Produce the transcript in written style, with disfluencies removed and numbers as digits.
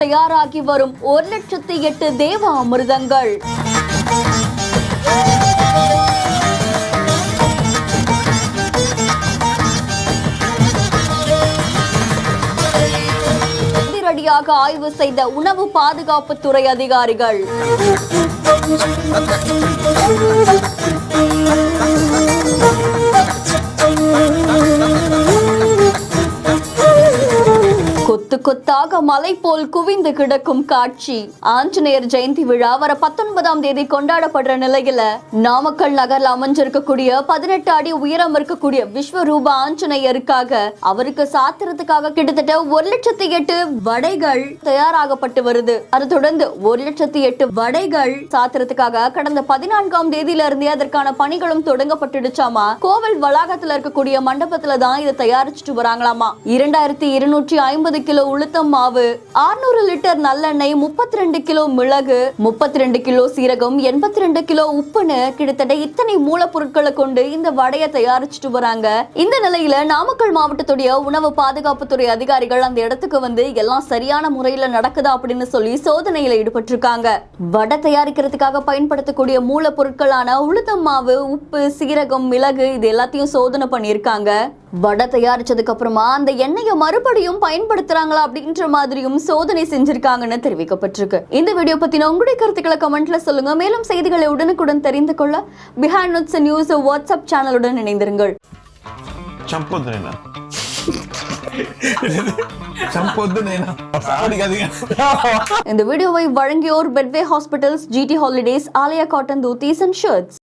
தயாராகி வரும் 1,08,000 தேவ அமிர்தங்கள். அதிரடியாக ஆய்வு செய்த உணவு பாதுகாப்புத்துறை அதிகாரிகள். கொத்து கொத்தாக மலை போல் குவிந்து கிடக்கும் காட்சி. ஆஞ்சநேயர் ஜெயந்தி விழா வர 19ஆம் தேதி கொண்டாடப்படுற நிலையில நாமக்கல் நகர்ல அமைஞ்சிருக்கக்கூடிய 18 அடி உயரம் இருக்கக்கூடிய விஸ்வரூப ஆஞ்சநேயருக்காக அவருக்கு சாத்திரத்துக்காக கிட்டத்தட்ட 1,08,000 வடைகள் தயாராகப்பட்டு வருது. அதை தொடர்ந்து 1,08,000 வடைகள் சாத்திரத்துக்காக கடந்த 14ஆம் தேதியில இருந்தே அதற்கான பணிகளும் தொடங்கப்பட்டுடுச்சாமா. கோவில் வளாகத்துல இருக்கக்கூடிய மண்டபத்துல தான் இதை தயாரிச்சுட்டு வராங்களாமா. 2,250 கிலோ உளுத்தம் மாவு, 600 லிட்டர் நல்லெண்ணெய், 32 கிலோ மிளகு, 32 கிலோ சீரகம், 82 கிலோ உப்புன்னு கிட்டத்தட்ட இத்தனை மூலப்பொருட்களை கொண்டு இந்த வடையை தயாரிச்சுட்டு வராங்க. இந்த நிலையில நாமக்கல் மாவட்டத்துடைய உணவு பாதுகாப்புத்துறை அதிகாரிகள் அந்த இடத்துக்கு வந்து எல்லாம் சரியான முறையில நடக்குதா அப்படின்னு சொல்லி சோதனையில ஈடுபட்டிருக்காங்க. வடை தயாரிக்கிறதுக்காக பயன்படுத்தக்கூடிய மூலப்பொருட்களான உளுத்தம் மாவு, உப்பு, சீரகம், மிளகு இது எல்லாத்தையும் சோதனை பண்ணியிருக்காங்க. வடை தயாரிச்சதுக்கு அப்புறமா அந்த எண்ணெயை மறுபடியும் பயன்படுத்துறாங்களா அப்படின்ற மாதிரியும் சோதனை செஞ்சிருக்காங்கன்னு தெரிவிக்கப்பட்டிருக்கு. இந்த வீடியோ பத்தின உங்களுடைய கருத்துக்களை கமெண்ட்ல சொல்லுங்க. மேலும் செய்திகளை உடனுக்குடன் தெரிந்து கொள்ள பிஹைண்ட் நோட்ஸ் நியூஸ் வாட்ஸ்அப் சேனலுடன் இணைந்திருங்கள். இந்த வீடியோவை வழங்கியோர் பெட்வே hospitals, GT holidays, Aalaya cotton dhotis and shirts.